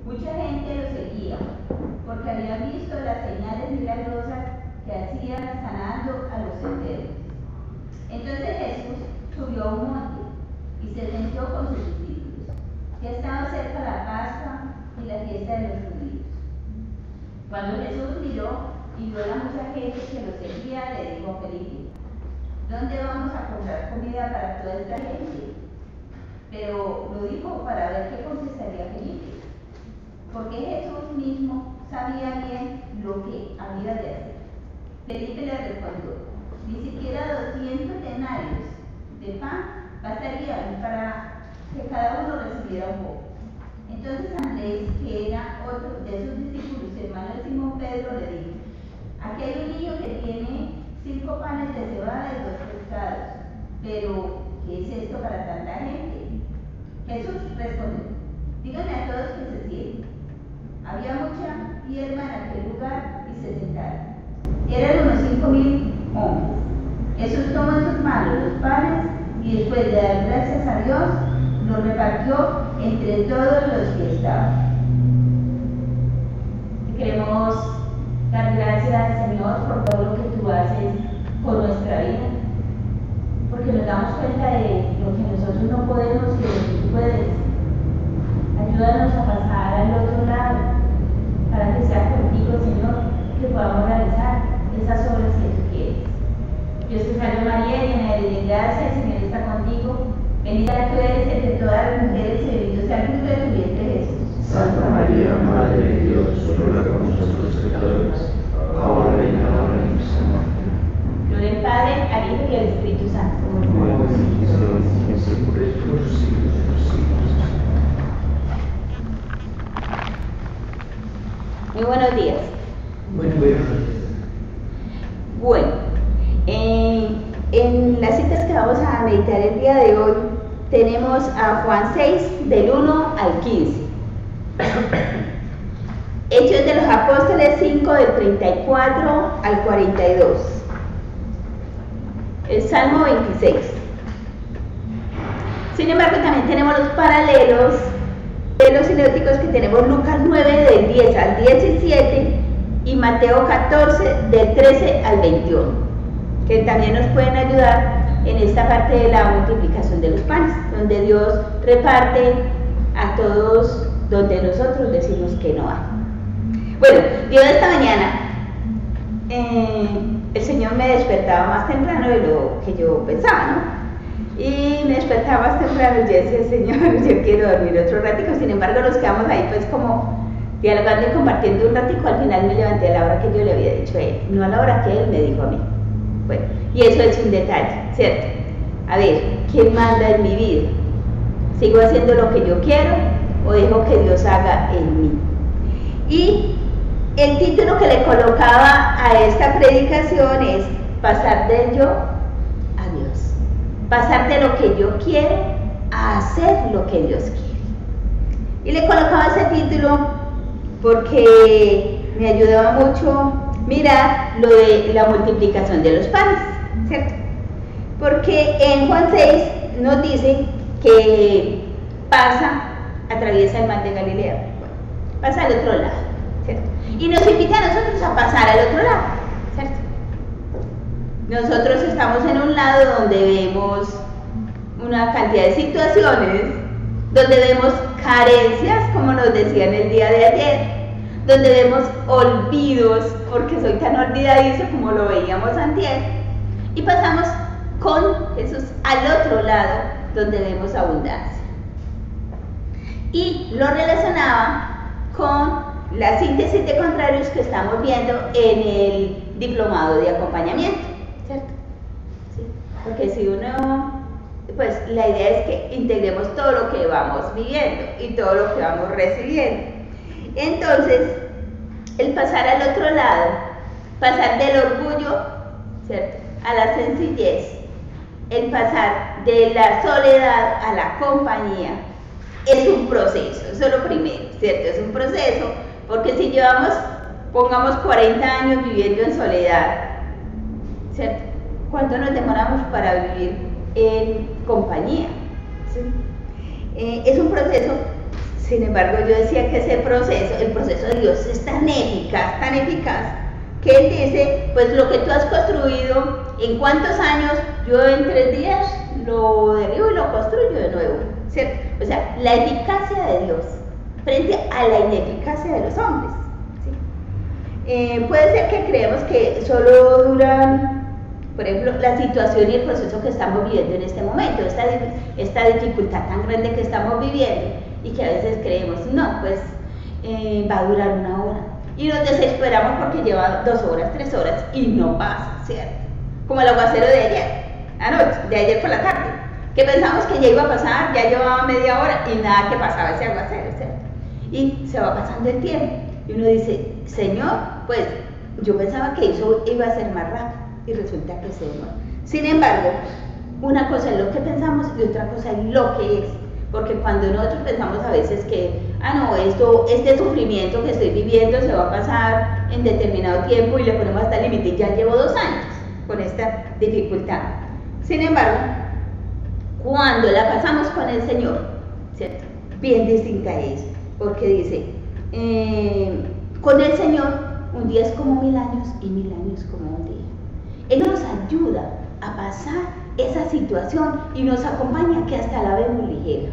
Mucha gente lo seguía porque habían visto las señales milagrosas que hacían sanando a los enfermos. Entonces Jesús subió a un monte y se sentó con sus discípulos. Ya estaba cerca la Pascua y la fiesta de los judíos. Cuando Jesús miró y vio a la mucha gente que lo seguía, le dijo a Felipe: ¿dónde vamos a comprar comida para toda esta gente? Pero lo dijo para ver qué contestaría Felipe, porque Jesús mismo sabía bien lo que había de hacer. Felipe le respondió: ni siquiera 200 denarios de pan bastarían para que cada uno recibiera un poco. Entonces Andrés, que era otro de sus discípulos, hermano de Simón Pedro, le dijo: aquí hay un niño que tiene 5 panes de cebada y 2 pescados, pero ¿qué es esto para tanta gente? Jesús respondió: díganle a todos que se sienten. Había mucha hierba en aquel lugar y se sentaron. Eran unos 5.000 hombres. Jesús tomó en sus manos los panes y después de dar gracias a Dios, los repartió entre todos los que estaban. Queremos dar gracias, Señor, por todo lo que tú haces con nuestra vida, porque nos damos cuenta de lo que nosotros no podemos y de lo que tú puedes. Ayúdanos a pasar al otro lado, para que sea contigo, Señor, que podamos realizar esas obras que tú quieres. Dios te salve María, llena de gracia, el Señor está contigo. Bendita tú eres entre todas las mujeres y bendito sea el fruto de tu vientre, Jesús. Santa María, Madre de Dios, ruega por nosotros pecadores, ahora y en la hora de nuestra muerte. Gloria al Padre, al Hijo y al Espíritu Santo. Como en el principio, y siempre, por los siglos de los siglos. Muy buenos días. Buenos días. Bueno, en las citas que vamos a meditar el día de hoy, tenemos a Juan 6, del 1 al 15. Hechos de los Apóstoles 5, del 34 al 42. El Salmo 26. Sin embargo, también tenemos los paralelos de los sinópticos que tenemos Lucas 9, del 10 al 17 y Mateo 14, del 13 al 21, que también nos pueden ayudar en esta parte de la multiplicación de los panes, donde Dios reparte a todos donde nosotros decimos que no hay. Bueno, yo esta mañana el Señor me despertaba más temprano de lo que yo pensaba, ¿no? Y me despertaba más temprano y yo decía: Señor, yo quiero dormir otro ratico. Sin embargo, nos quedamos ahí pues como dialogando y compartiendo un ratico. Al final me levanté a la hora que yo le había dicho a él, no a la hora que él me dijo a mí. Bueno, y eso es un detalle, ¿cierto? A ver, ¿quién manda en mi vida? ¿Sigo haciendo lo que yo quiero o dejo que Dios haga en mí? Y el título que le colocaba a esta predicación es: pasar del yo a Dios. Pasar de lo que yo quiero a hacer lo que Dios quiere. Y le colocaba ese título porque me ayudaba mucho mirar lo de la multiplicación de los panes, ¿cierto? Porque en Juan 6 nos dice que atraviesa el mar de Galilea, bueno, pasa al otro lado, ¿cierto? Y nos invita a nosotros a pasar al otro lado, ¿cierto? Nosotros estamos en un lado donde vemos una cantidad de situaciones, donde vemos carencias, como nos decían el día de ayer, donde vemos olvidos, porque soy tan olvidadizo como lo veíamos antier, y pasamos con Jesús al otro lado, donde vemos abundancia. Y lo relacionaba con la síntesis de contrarios que estamos viendo en el diplomado de acompañamiento, ¿cierto? ¿Sí? Porque si uno, pues la idea es que integremos todo lo que vamos viviendo y todo lo que vamos recibiendo. Entonces, el pasar al otro lado, pasar del orgullo, ¿cierto?, a la sencillez, el pasar de la soledad a la compañía, es un proceso, eso es lo primero, ¿cierto? Es un proceso, porque si llevamos, pongamos 40 años viviendo en soledad, ¿cierto? ¿Cuánto nos demoramos para vivir en compañía? ¿Sí? Es un proceso Sin embargo, yo decía que ese proceso, el proceso de Dios es tan eficaz, que Él dice, pues lo que tú has construido, ¿en cuántos años? Yo en 3 días lo derribo y lo construyo de nuevo, ¿cierto? O sea, la eficacia de Dios frente a la ineficacia de los hombres, ¿sí? Puede ser que creemos que solo duran, por ejemplo, la situación y el proceso que estamos viviendo en este momento, esta dificultad tan grande que estamos viviendo, y que a veces creemos, no, pues va a durar 1 hora, y nos desesperamos porque lleva 2 horas, 3 horas, y no pasa, ¿cierto? Como el aguacero de ayer por la tarde, que pensamos que ya iba a pasar, ya llevaba media hora, y nada que pasaba ese aguacero, ¿cierto? Y se va pasando el tiempo, y uno dice, Señor, pues yo pensaba que eso iba a ser más rápido, y resulta que se demora. Sin embargo, una cosa es lo que pensamos y otra cosa es lo que es. Porque cuando nosotros pensamos a veces que, no, este sufrimiento que estoy viviendo se va a pasar en determinado tiempo y le ponemos hasta el límite, ya llevo 2 años con esta dificultad. Sin embargo, cuando la pasamos con el Señor, ¿cierto? Bien distinta es, porque dice, con el Señor un día es como 1000 años y 1000 años como un día. Él nos ayuda a pasar esa situación y nos acompaña que hasta la vemos ligera,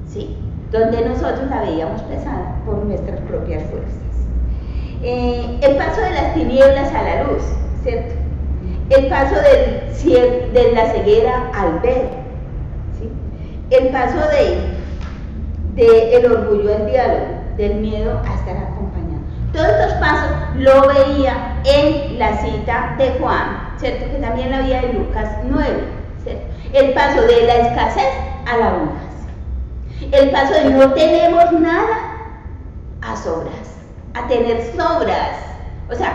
¿sí? Donde nosotros la veíamos pesada por nuestras propias fuerzas. El paso de las tinieblas a la luz, ¿cierto? El paso de la ceguera al ver, ¿sí? El paso del orgullo al diálogo, del miedo a estar acompañado. Todos estos pasos lo veía en la cita de Juan, ¿cierto? Que también la había en Lucas 9, ¿cierto? El paso de la escasez a la abundancia. El paso de no tenemos nada a sobras, a tener sobras. O sea,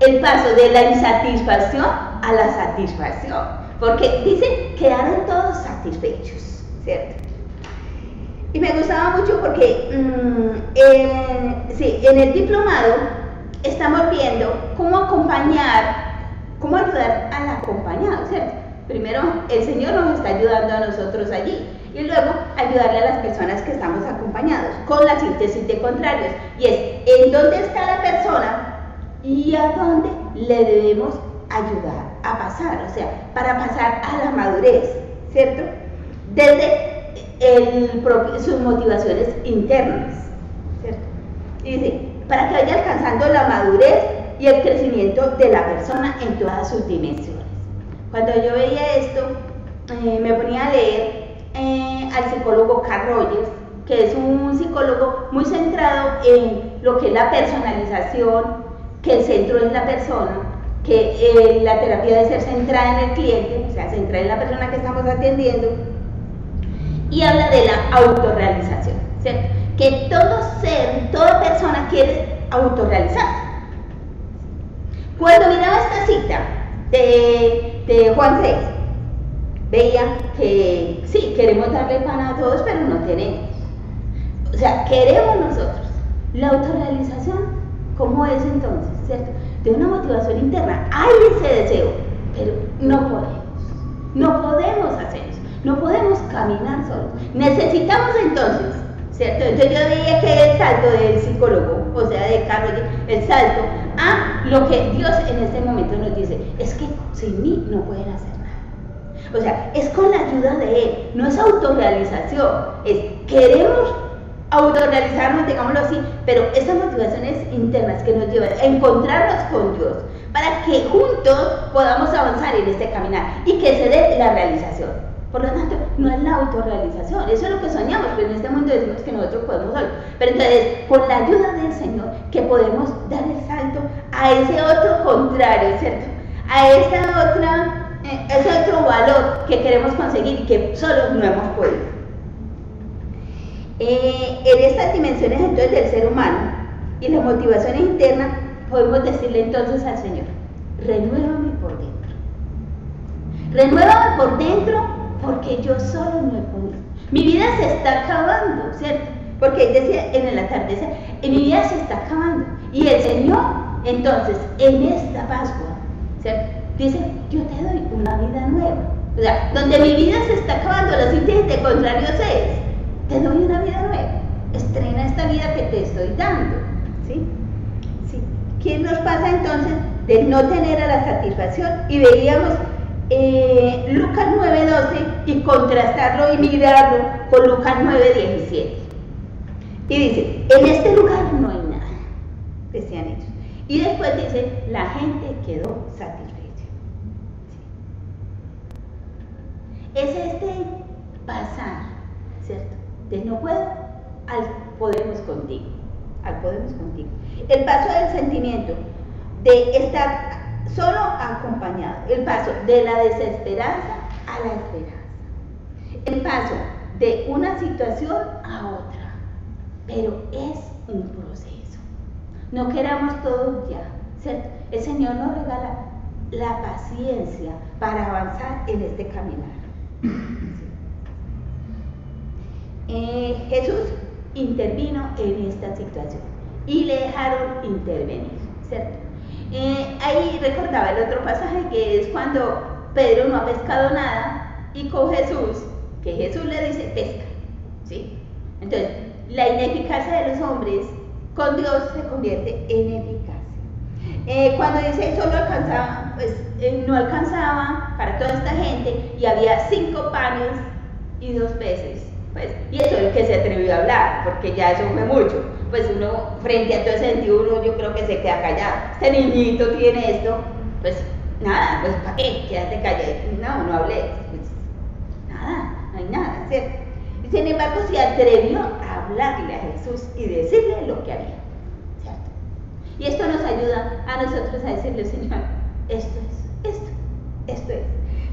el paso de la insatisfacción a la satisfacción. Porque dicen, quedaron todos satisfechos, ¿cierto? Y me gustaba mucho porque en el diplomado estamos viendo cómo ayudar al acompañado, ¿cierto? Primero, el Señor nos está ayudando a nosotros allí, y luego ayudarle a las personas que estamos acompañados, con la síntesis de contrarios, y es en dónde está la persona y a dónde le debemos ayudar a pasar, o sea, para pasar a la madurez, ¿cierto? Desde sus motivaciones internas, ¿cierto? Y dice, para que vaya alcanzando la madurez y el crecimiento de la persona en todas sus dimensiones. Cuando yo veía esto, me ponía a leer al psicólogo Carl Rogers, que es un psicólogo muy centrado en lo que es la personalización, que el centro es la persona, que la terapia debe ser centrada en el cliente, o sea, centrada en la persona que estamos atendiendo, y habla de la autorrealización, ¿cierto? Que todo ser, toda persona quiere autorrealizarse. Cuando miraba esta cita de Juan 6, veía que sí, queremos darle pan a todos, pero no tenemos. O sea, queremos nosotros. La autorrealización, ¿cómo es entonces? ¿Cierto? De una motivación interna, hay ese deseo, pero no podemos hacer eso, no podemos caminar solos. Necesitamos entonces, ¿cierto? Entonces yo veía que el salto del psicólogo, o sea, de Carlos, el salto a lo que Dios en este momento nos dice, es que sin mí no pueden hacer nada. O sea, es con la ayuda de Él, no es autorrealización, es queremos autorrealizarnos, digámoslo así, pero esas motivaciones internas que nos llevan a encontrarnos con Dios, para que juntos podamos avanzar en este caminar y que se dé la realización. Por lo tanto, no es la autorrealización, eso es lo que soñamos, pero en este mundo decimos que nosotros podemos solo. Pero entonces, con la ayuda del Señor, que podemos dar el salto a ese otro contrario, ¿cierto? A ese otro valor que queremos conseguir y que solo no hemos podido. En estas dimensiones entonces del ser humano y las motivaciones internas, podemos decirle entonces al Señor, renuévame por dentro. Renuévame por dentro porque yo solo no he podido. Mi vida se está acabando, ¿cierto? Porque él decía en el atardecer, mi vida se está acabando. Y el Señor, entonces, en esta Pascua, ¿cierto? Dice, yo te doy una vida nueva. O sea, donde mi vida se está acabando, la síntesis de contrarios es, te doy una vida nueva. estrena esta vida que te estoy dando, ¿sí? ¿Sí? ¿Qué nos pasa entonces de no tener a la satisfacción? Y veíamos Lucas 9:12 y contrastarlo y mirarlo con Lucas 9:17. Y dice, en este lugar no hay nada, decían ellos. Y después dice, la gente quedó satisfecha. Es este pasar, ¿cierto? De no puedo al podemos contigo, al podemos contigo. El paso del sentimiento de estar solo acompañado, el paso de la desesperanza a la esperanza, el paso de una situación a otra, pero es un proceso. No queramos todo ya, ¿cierto? El Señor nos regala la paciencia para avanzar en este caminar. Jesús intervino en esta situación y le dejaron intervenir, ¿cierto? Ahí recordaba el otro pasaje que es cuando Pedro no ha pescado nada y con Jesús, que Jesús le dice pesca, ¿sí? Entonces, la ineficacia de los hombres con Dios se convierte en eficacia. Cuando dice solo alcanzaba, pues no alcanzaba para toda esta gente y había 5 panes y 2 peces. Pues, y eso es el que se atrevió a hablar, porque ya eso fue mucho. Pues uno, frente a todo ese sentido, uno yo creo que se queda callado. Este niñito tiene esto, pues nada, pues ¿para qué? Quédate callado. No hablé. Pues, nada, no hay nada, ¿cierto? Y sin embargo, se atrevió a hablarle a Jesús y decirle lo que haría, ¿cierto? Y esto nos ayuda a nosotros a decirle, Señor, esto es.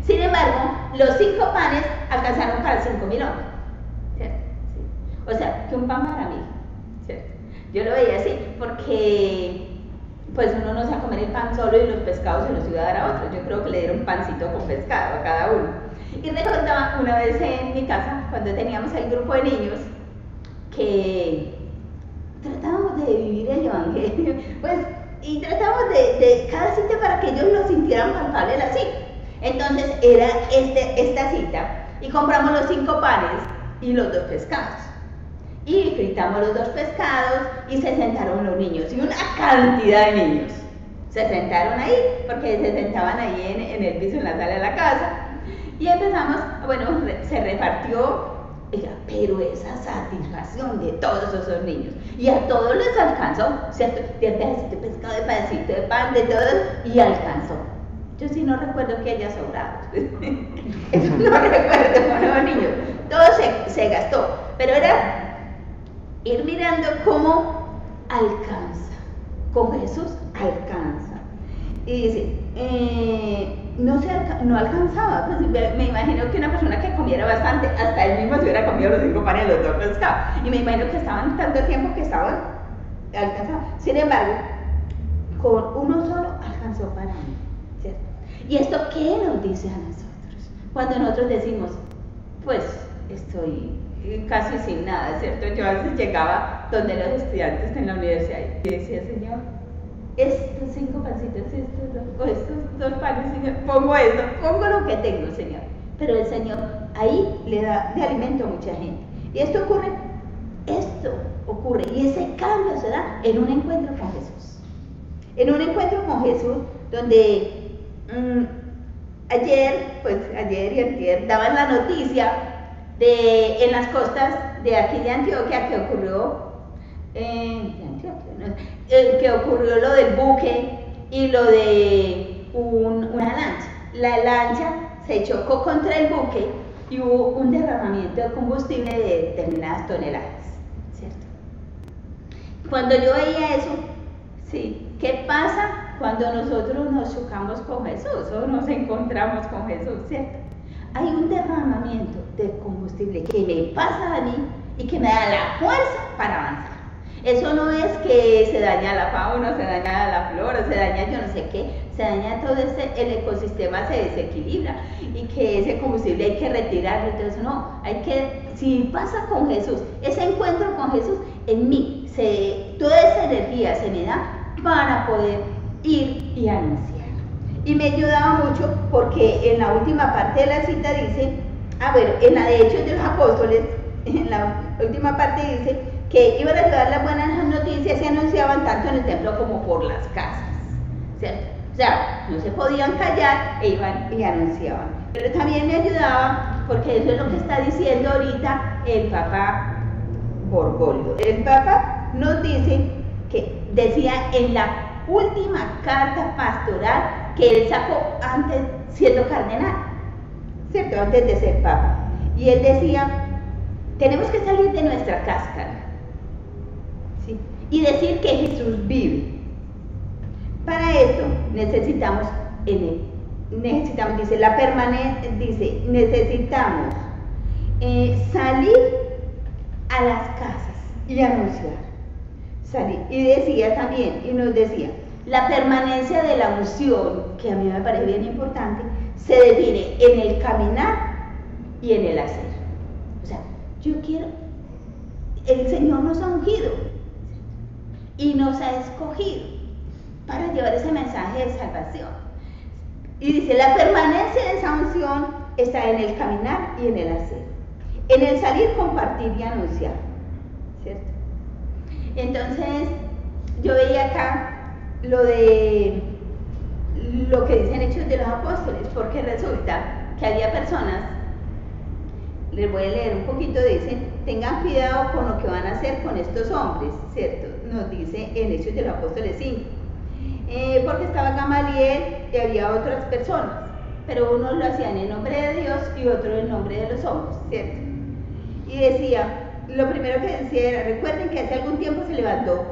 Sin embargo, los 5 panes alcanzaron para 5.000 hombres. ¿Cierto? Sí. O sea, que un pan para mí, ¿cierto? Yo lo veía así, porque pues uno no se va a comer el pan solo y los pescados se los iba a dar a otros. Yo creo que le dieron pancito con pescado a cada uno. Y recordaba una vez en mi casa, cuando teníamos el grupo de niños, que tratábamos de vivir el evangelio, pues, y tratábamos de cada cita para que ellos lo sintieran palpable la cita. Entonces era esta cita, y compramos los 5 panes y los 2 pescados. Y fritamos los 2 pescados y se sentaron los niños, y una cantidad de niños se sentaron ahí, porque se sentaban ahí en el piso, en la sala de la casa, y empezamos, bueno, se repartió, pero esa satisfacción de todos esos niños, y a todos les alcanzó, ¿cierto? De pedacito de pescado, de pedacito de pan, de todo, y alcanzó. Yo sí no recuerdo que haya sobrado. Eso no recuerdo con los niños. Todo se gastó. Pero era ir mirando cómo alcanza. Con Jesús alcanza. Y dice, no alcanzaba. Pues me imagino que una persona que comiera bastante, hasta él mismo se hubiera comido los 5 panes y los 2 pescados. Y me imagino que estaban tanto tiempo que estaban alcanzados. Sin embargo, con uno solo alcanzó para mí. ¿Cierto? ¿Y esto qué nos dice a nosotros? Cuando nosotros decimos, pues estoy casi sin nada, ¿cierto? Yo a veces llegaba donde los estudiantes en la universidad y decía, Señor, estos 5 pancitos, estos 2 panes, Señor, pongo esto, pongo lo que tengo, Señor. Pero el Señor ahí le da de alimento a mucha gente. Y esto ocurre, y ese cambio se da en un encuentro con Jesús. En un encuentro con Jesús donde ayer y antier daban la noticia en las costas de aquí de Antioquia que ocurrió que ocurrió lo del buque y lo de una lancha. La lancha se chocó contra el buque y hubo un derramamiento de combustible de determinadas toneladas, ¿cierto? Cuando yo veía eso, sí, ¿qué pasa cuando nosotros nos chocamos con Jesús o nos encontramos con Jesús, ¿cierto? Hay un derramamiento de combustible que me pasa a mí y que me da la fuerza para avanzar. Eso no es que se daña la fauna, se daña la flora, se daña yo no sé qué, se daña todo el ecosistema se desequilibra y que ese combustible hay que retirarlo. Entonces no, si pasa con Jesús, ese encuentro con Jesús en mí, toda esa energía se me da para poder ir y anunciar. Y me ayudaba mucho porque en la última parte de la cita dice, en la de Hechos de los Apóstoles, en la última parte dice, que iban a llevar las buenas noticias y anunciaban tanto en el templo como por las casas, ¿cierto? O sea, no se podían callar e iban y anunciaban. Pero también me ayudaba, porque eso es lo que está diciendo ahorita el Papa Bergoglio. El Papa nos dice que decía en la última carta pastoral que él sacó antes siendo cardenal, ¿cierto? Antes de ser Papa. Y él decía, tenemos que salir de nuestra cáscara, ¿sí? Y decir que Jesús vive. Para esto necesitamos, dice, la permanencia, dice, necesitamos salir a las casas y anunciar. Salir. Y decía también, y nos decía, la permanencia de la unción, que a mí me parece bien importante, se define en el caminar y en el hacer. O sea, yo quiero, el Señor nos ha ungido y nos ha escogido para llevar ese mensaje de salvación. Y dice, la permanencia de esa unción está en el caminar y en el hacer. En el salir, compartir y anunciar, ¿cierto? Entonces, yo veía acá lo que dicen Hechos de los Apóstoles, porque resulta que había personas, les voy a leer un poquito, dicen, tengan cuidado con lo que van a hacer con estos hombres, ¿cierto? Nos dice en Hechos de los Apóstoles 5. Porque estaba Gamaliel y había otras personas, pero unos lo hacían en nombre de Dios y otros en nombre de los hombres, ¿cierto? Y decía, lo primero que decía era, recuerden que hace algún tiempo se levantó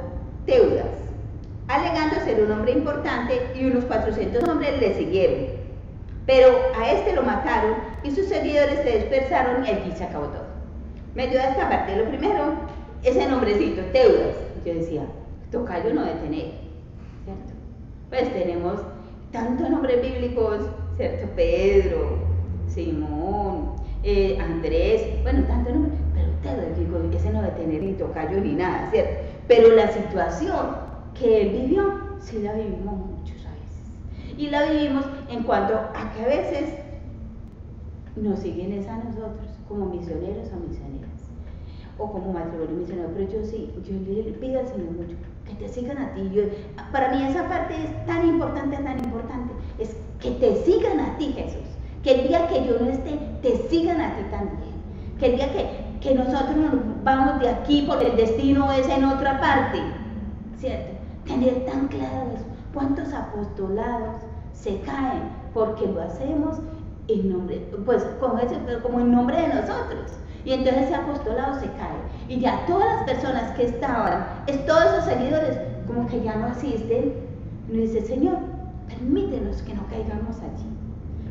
Teudas, alegando ser un hombre importante, y unos 400 hombres le siguieron, pero a este lo mataron y sus seguidores se dispersaron y aquí se acabó todo. Me ayuda esta parte. Lo primero, ese nombrecito, Teudas. Yo decía, tocayo no de tener, ¿cierto? Pues tenemos tantos nombres bíblicos, ¿cierto? Pedro, Simón, Andrés, bueno, tantos nombres, pero Teudas, digo, ese no debe tener ni tocayo ni nada, ¿cierto? Pero la situación que él vivió, sí la vivimos muchos a veces. Y la vivimos en cuanto a que a veces nos siguen es a nosotros, como misioneros o misioneras, o como matrimonio misionero, pero yo le pido al Señor mucho, que te sigan a ti. Para mí esa parte es tan importante, es que te sigan a ti, Jesús, que el día que yo no esté, te sigan a ti también, que el día que nosotros nos vamos de aquí porque el destino es en otra parte, ¿cierto? Tener tan claro eso. ¿Cuántos apostolados se caen porque lo hacemos en nombre, pues como en nombre de nosotros? Y entonces ese apostolado se cae. Y ya todas las personas que estaban, todos esos seguidores, como que ya no asisten. Y uno dice, Señor, permítenos que no caigamos allí.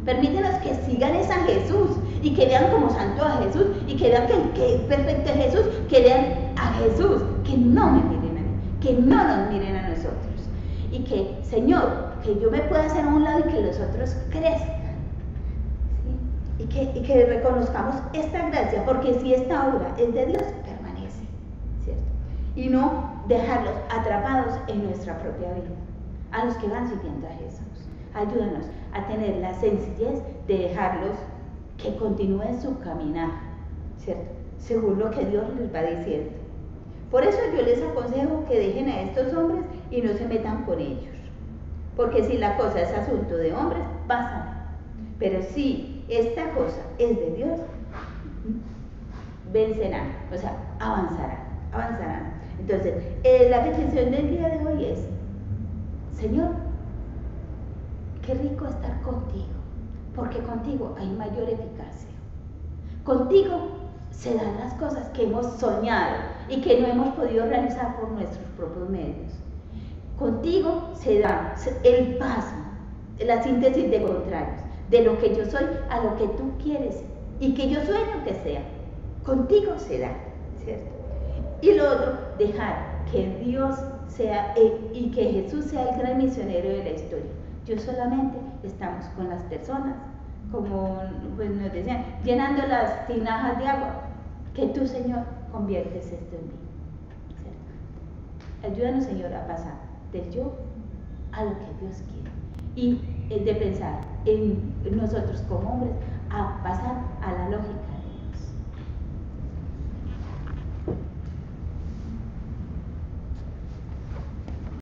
Permítenos que sigan a Jesús y que vean como santo a Jesús y que vean que es perfecto es Jesús, que vean a Jesús, que no me miren a mí, que no nos miren a nosotros. Y que, Señor, que yo me pueda hacer a un lado y que los otros crezcan. ¿Sí? Y que reconozcamos esta gracia, porque si esta obra es de Dios, permanece, ¿cierto? Y no dejarlos atrapados en nuestra propia vida. A los que van siguiendo a Jesús, ayúdanos a tener la sencillez de dejarlos que continúen su caminar, ¿cierto? Según lo que Dios les va diciendo. Por eso yo les aconsejo que dejen a estos hombres y no se metan con ellos. Porque si la cosa es asunto de hombres, pasan. Pero si esta cosa es de Dios, vencerán, o sea, avanzarán. Entonces, la petición del día de hoy es, Señor, qué rico estar contigo, porque contigo hay mayor eficacia. Contigo se dan las cosas que hemos soñado y que no hemos podido realizar por nuestros propios medios. Contigo se da el paso, la síntesis de contrarios, de lo que yo soy a lo que tú quieres y que yo sueño que sea. Contigo se da, ¿cierto? Y lo otro, dejar que Dios sea y que Jesús sea el gran misionero de la historia. Yo solamente estamos con las personas, como pues nos decían, llenando las tinajas de agua, que tú, Señor, conviertes esto en mí, ¿cierto? Ayúdanos, Señor, a pasar del yo a lo que Dios quiere y de pensar en nosotros como hombres a pasar a la lógica